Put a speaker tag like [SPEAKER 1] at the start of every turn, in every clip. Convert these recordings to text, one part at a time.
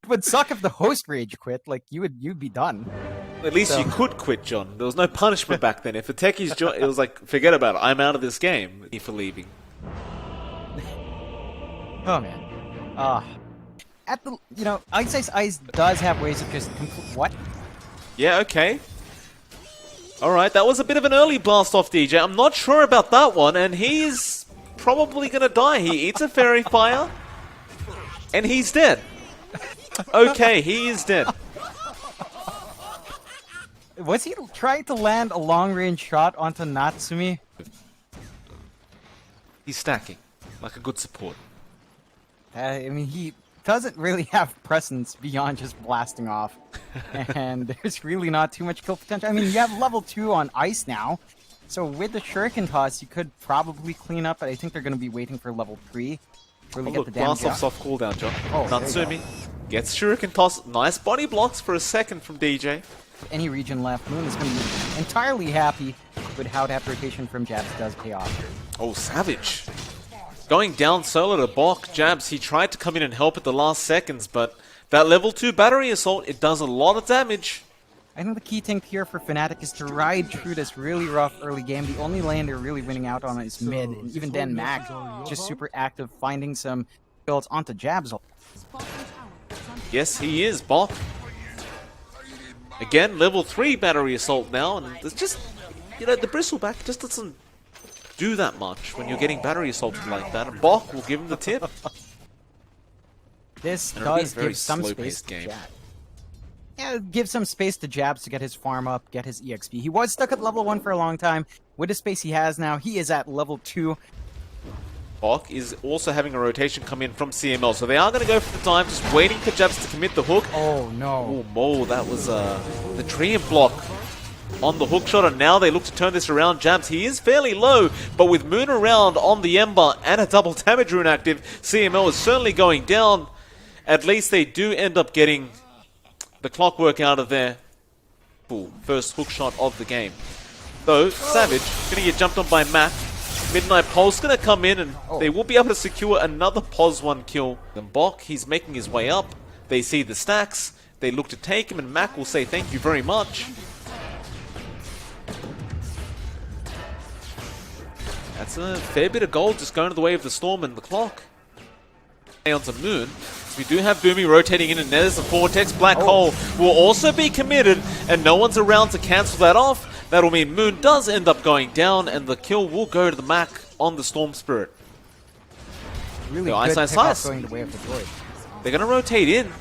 [SPEAKER 1] would suck if the host rage quit. Like you'd be done.
[SPEAKER 2] At least you could quit, John. There was no punishment back then. If a techies joined, it was like, forget about it. I'm out of this game for leaving.
[SPEAKER 1] Oh man. At the Ice does have ways of just what?
[SPEAKER 2] Yeah, okay. Alright, that was a bit of an early blast off DJ. I'm not sure about that one, and he's probably gonna die. He eats a fairy fire, and he's dead. Okay, he is dead.
[SPEAKER 1] Was he trying to land a long-range shot onto Natsumi?
[SPEAKER 2] He's stacking, like a good support.
[SPEAKER 1] I mean, he doesn't really have presence beyond just blasting off. And there's really not too much kill potential. I mean, you have level 2 on Ice now. So with the Shuriken toss, you could probably clean up, but I think they're going to be waiting for level 3. Really get the damage
[SPEAKER 2] blast off soft cooldown, John.
[SPEAKER 1] Oh,
[SPEAKER 2] Natsumi gets Shuriken toss. Nice body blocks for a second from DJ.
[SPEAKER 1] Any region left, Moon is going to be entirely happy with how that rotation from Jabs does pay off.
[SPEAKER 2] Oh, Savage. Going down solo to Bok. Jabs, he tried to come in and help at the last seconds, but that level 2 battery assault, it does a lot of damage.
[SPEAKER 1] I think the key thing here for Fnatic is to ride through this really rough early game. The only lane they're really winning out on is mid, and even then Mac just super active, finding some builds onto Jabs.
[SPEAKER 2] Yes, he is, Bok. Again, level 3 battery assault now, and there's just, the bristleback just doesn't do that much when you're getting battery assaulted like that, and Bok will give him the tip.
[SPEAKER 1] This does give some space to Jabs. Yeah, give some space to Jabs to get his farm up, get his EXP. He was stuck at level 1 for a long time. With the space he has now, he is at level 2.
[SPEAKER 2] Bok is also having a rotation come in from CML, so they are going to go for the dive, just waiting for Jabs to commit the hook.
[SPEAKER 1] Oh no.
[SPEAKER 2] Oh, Mo, that was the Treant block on the hook shot, and now they look to turn this around. Jabs, he is fairly low, but with Moon around on the Ember and a double damage rune active, CML is certainly going down. At least they do end up getting the clockwork out of their first hook shot of the game. Though, Savage going to get jumped on by Matt. Midnight Pulse going to come in, and they will be able to secure another POS 1 kill. Then Bok, he's making his way up. They see the stacks. They look to take him, and Mac will say thank you very much. That's a fair bit of gold just going to the way of the Storm and the clock. Onto Moon. So we do have Boomy rotating in, and there's a Vortex. Black Hole will also be committed, and no one's around to cancel that off. That'll mean Moon does end up going down, and the kill will go to the Mac on the Storm Spirit.
[SPEAKER 1] Really good pickoff going the way of the Droid.
[SPEAKER 2] They're going to rotate in.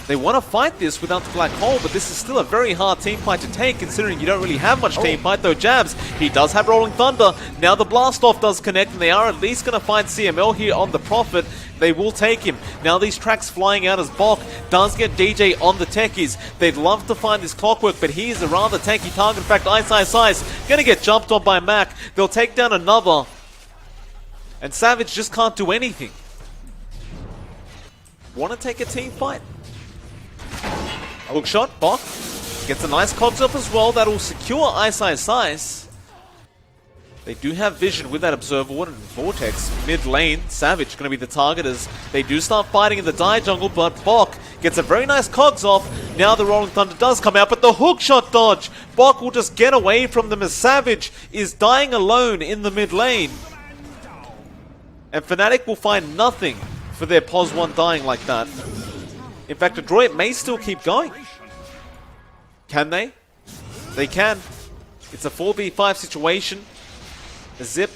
[SPEAKER 2] They want to fight this without the Black Hole, but this is still a very hard team fight to take, considering you don't really have much team fight, though Jabs, he does have Rolling Thunder. Now the Blast-Off does connect, and they are at least going to find CML here on the Prophet. They will take him. Now these tracks flying out as Bok does get DJ on the techies. They'd love to find this clockwork, but he is a rather tanky target. In fact, Ice going to get jumped on by Mac. They'll take down another. And Savage just can't do anything. Want to take a team fight? Hook shot, Bok gets a nice cogs up as well. That'll secure Ice. They do have vision with that Observer Ward and Vortex. Mid lane, Savage going to be the target as they do start fighting in the Die Jungle, but Bok gets a very nice cogs off. Now the Rolling Thunder does come out, but the hook shot dodge. Bok will just get away from them as Savage is dying alone in the mid lane. And Fnatic will find nothing for their POS 1 dying like that. In fact, Adroit may still keep going. Can they? They can. It's a 4v5 situation. Zip,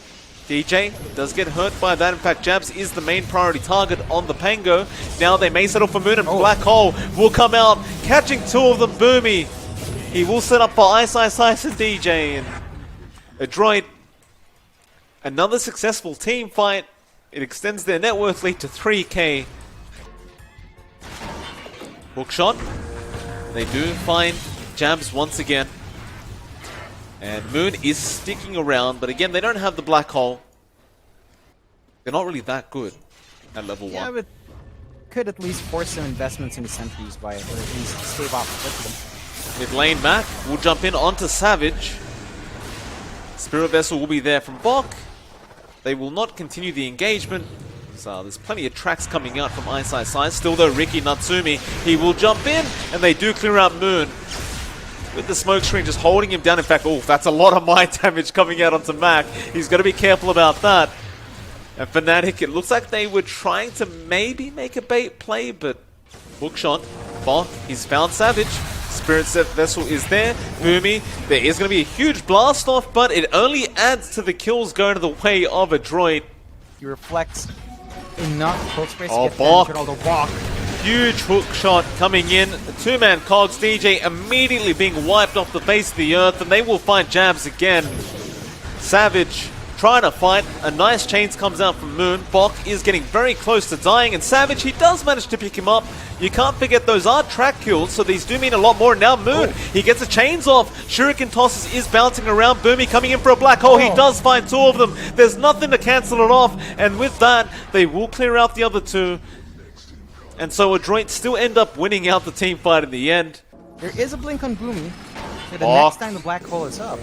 [SPEAKER 2] DJ does get hurt by that. In fact, Jabs is the main priority target on the Pango. Now they may settle for Moon, and Black Hole will come out, catching 2 of them. Boomy, he will set up for Ice and DJ. And Adroit, another successful team fight. It extends their net worth lead to 3k. Hook shot. They do find Jabs once again. And Moon is sticking around, but again, they don't have the Black Hole. They're not really that good at level 1.
[SPEAKER 1] Yeah, but could at least force some investments into sentries by it, or at least stave off with them.
[SPEAKER 2] Mid lane Mac will jump in onto Savage. Spirit Vessel will be there from Bok. They will not continue the engagement. So there's plenty of tracks coming out from Ice Ice Ice. Still though, Ricky Natsumi, he will jump in, and they do clear out Moon. With the smoke screen just holding him down. In fact, oh, that's a lot of mind damage coming out onto Mac. He's got to be careful about that. And Fnatic, it looks like they were trying to maybe make a bait play, but hookshot. Bok, he's found Savage. Spirit Set Vessel is there. Boomy, there is going to be a huge blast off, but it only adds to the kills going to the way of Adroit.
[SPEAKER 1] He reflects enough close space
[SPEAKER 2] Oh,
[SPEAKER 1] to get
[SPEAKER 2] Bok.
[SPEAKER 1] all the walk.
[SPEAKER 2] Huge hook shot coming in. The two-man Cogs DJ immediately being wiped off the face of the earth, and they will find jabs again. Savage trying to fight. A nice chains comes out from Moon. Bok is getting very close to dying, and Savage, he does manage to pick him up. You can't forget those are track kills, so these do mean a lot more. Now Moon, he gets the chains off. Shuriken tosses is bouncing around. Boomy coming in for a black hole. He does find two of them. There's nothing to cancel it off, and with that, they will clear out the other two. And so Adroit still end up winning out the team fight in the end.
[SPEAKER 1] There is a blink on Boomy. The next time the black hole is up.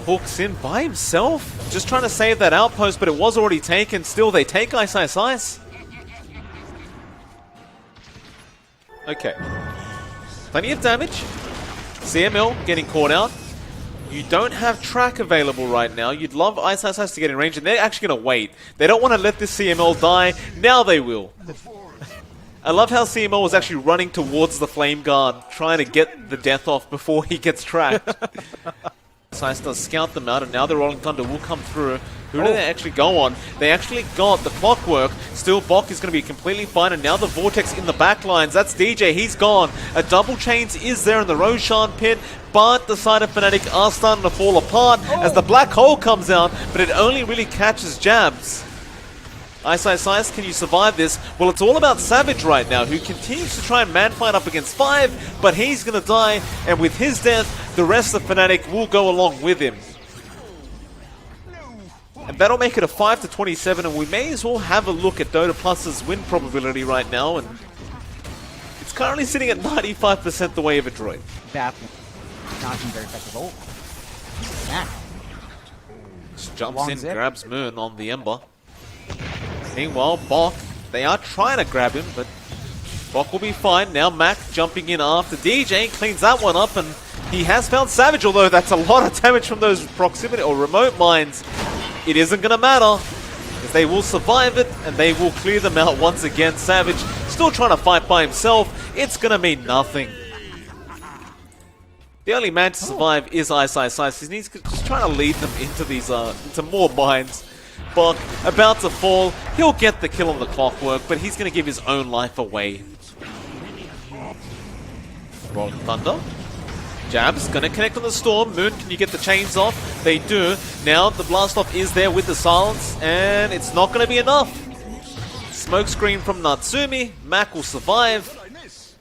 [SPEAKER 2] Hooks in by himself. Just trying to save that outpost, but it was already taken. Still, they take Ice Ice Ice. Okay. Plenty of damage. CML getting caught out. You don't have track available right now. You'd love Ice Ice Ice to get in range, and they're actually going to wait. They don't want to let this CML die. Now they will. I love how CML was actually running towards the Flame Guard, trying to get the death off before he gets tracked. Ice does scout them out, and now the Rolling Thunder will come through. Who do they actually go on? They actually got the Clockwork. Still, Bok is going to be completely fine, and now the Vortex in the back lines. That's DJ, he's gone. A double chains is there in the Roshan pit, but the side of Fnatic are starting to fall apart as the black hole comes out, but it only really catches jabs. Ice Ice Ice, can you survive this? Well, it's all about Savage right now, who continues to try and man fight up against 5, but he's going to die, and with his death, the rest of Fnatic will go along with him. And that'll make it a 5-27, and we may as well have a look at Dota Plus's win probability right now, and it's currently sitting at 95% the way of Adroit.
[SPEAKER 1] Baffling. Not been very effective. Oh. Mac.
[SPEAKER 2] Just jumps
[SPEAKER 1] Long
[SPEAKER 2] in,
[SPEAKER 1] zip.
[SPEAKER 2] grabs Moon on the Ember. Meanwhile, Bok, they are trying to grab him, but Bok will be fine. Now Mac jumping in after DJ, cleans that one up, and he has found Savage, although that's a lot of damage from those proximity or remote mines. It isn't going to matter, because they will survive it, and they will clear them out once again. Savage still trying to fight by himself. It's going to mean nothing. The only man to survive is Ice Ice Ice. He's just trying to lead them into these into more mines. Bok about to fall. He'll get the kill on the Clockwork, but he's going to give his own life away. Rolling Thunder. Jabs going to connect on the Storm. Moon, can you get the chains off? They do. Now the blast off is there with the silence, and it's not going to be enough. Smoke screen from Natsumi. Mac will survive,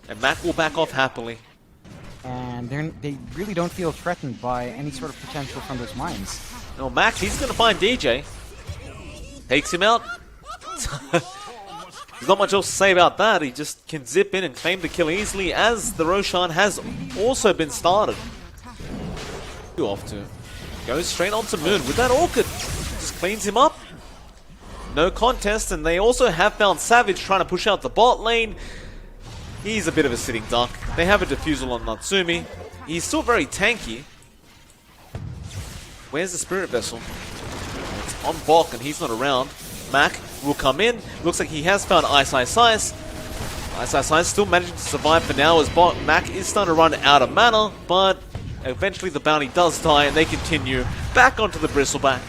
[SPEAKER 2] and Mac will back off happily.
[SPEAKER 1] And they really don't feel threatened by any sort of potential from those mines.
[SPEAKER 2] No, Mac, he's going to find DJ. Takes him out. There's not much else to say about that. He just can zip in and claim the kill easily, as the Roshan has also been started. Who off to? Goes straight onto Moon with that Orchid. Just cleans him up. No contest, and they also have found Savage trying to push out the bot lane. He's a bit of a sitting duck. They have a defusal on Natsumi. He's still very tanky. Where's the Spirit Vessel? It's on Bok, and he's not around. Mac will come in. Looks like he has found Ice Ice Ice. Ice Ice Ice still managing to survive for now, as Mac is starting to run out of mana, but eventually the bounty does die, and they continue back onto the Bristleback.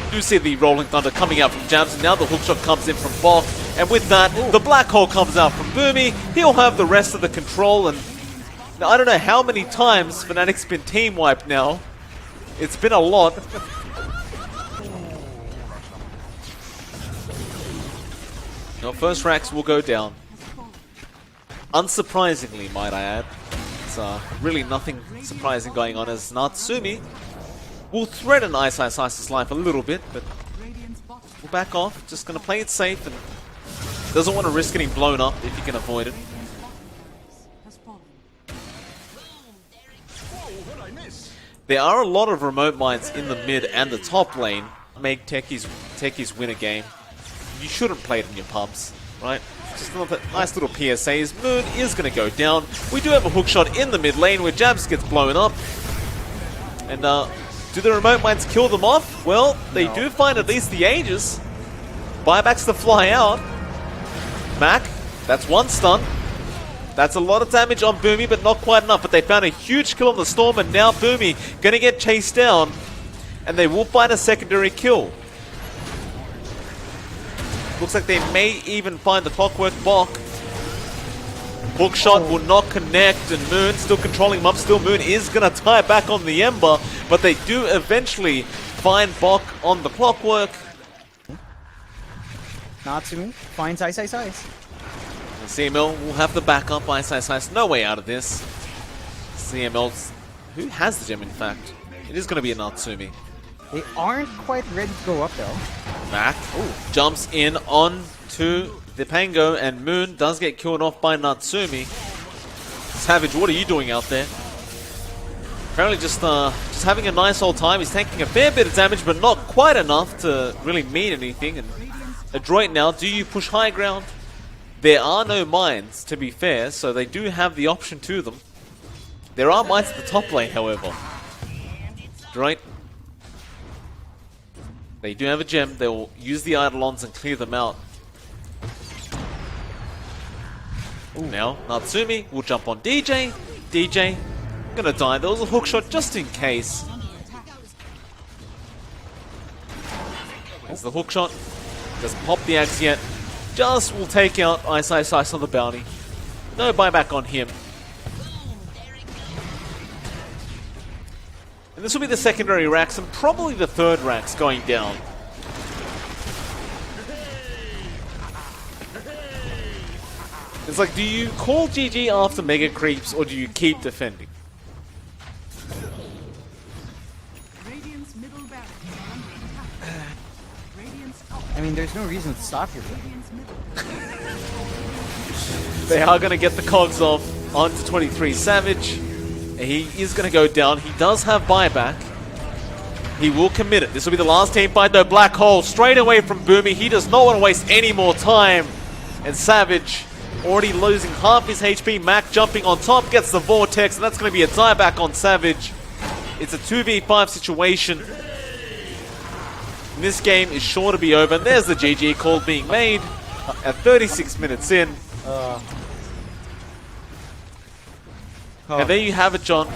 [SPEAKER 2] You do see the Rolling Thunder coming out from Jabs, and now the hookshot comes in from Bok, and with that, the Black Hole comes out from Boomy. He'll have the rest of the control, and now, I don't know how many times Fnatic's been team wiped now. It's been a lot. Now, first racks will go down. Unsurprisingly, might I add. It's really nothing surprising going on, as Natsumi will threaten Ice Ice Ice's life a little bit, but we'll back off. Just going to play it safe and doesn't want to risk getting blown up if he can avoid it. There are a lot of remote mines in the mid and the top lane. Make techies win a game. you shouldn't play it in your pubs, right? Just another nice little PSAs. Moon is going to go down. We do have a hook shot in the mid lane where Jabs gets blown up. And do the remote mines kill them off? Well, they do find at least the Aegis. Buybacks to fly out. Mac, that's one stun. That's a lot of damage on Boomy, but not quite enough. But they found a huge kill on the Storm, and now Boomy going to get chased down. And they will find a secondary kill. Looks like they may even find the Clockwork Bok. Hook shot will not connect, and Moon still controlling him up. Still, Moon is going to tie back on the Ember, but they do eventually find Bok on the Clockwork.
[SPEAKER 1] Natsumi finds Ice.
[SPEAKER 2] CML will have the backup. Ice. No way out of this. CML, who has the gem in fact? It is going to be a Natsumi.
[SPEAKER 1] They aren't quite ready to go up though.
[SPEAKER 2] Mac jumps in onto the Pango, and Moon does get killed off by Natsumi. Savage, what are you doing out there? Apparently just having a nice old time. He's taking a fair bit of damage, but not quite enough to really mean anything. And Adroit now, do you push high ground? There are no mines, to be fair, so they do have the option to them. There are mines at the top lane, however. Adroit, they do have a gem. They will use the Eidolons and clear them out. Now, Natsumi will jump on DJ. DJ, gonna die. There was a hook shot just in case. There's the hook shot. Doesn't pop the axe yet. Just will take out Ice on the bounty. No buyback on him. And this will be the secondary racks and probably the third racks going down. It's like, do you call GG after mega creeps or do you keep defending?
[SPEAKER 1] I mean, there's no reason to stop here.
[SPEAKER 2] They are going to get the cogs off onto 23 Savage. He is going to go down. He does have buyback. He will commit it. This will be the last team fight though. Black Hole straight away from Boomy. He does not want to waste any more time. And Savage already losing half his HP. Mac jumping on top, gets the Vortex, and that's going to be a dieback on Savage. It's a 2v5 situation. And this game is sure to be over. And there's the GG call being made at 36 minutes in. And there you have it, John.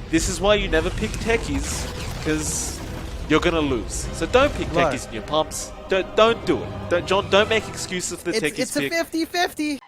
[SPEAKER 2] This is why you never pick techies, because you're going to lose. So don't pick techies in your pumps. Don't do it. John, don't make excuses for the techies pick.
[SPEAKER 1] It's a 50-50.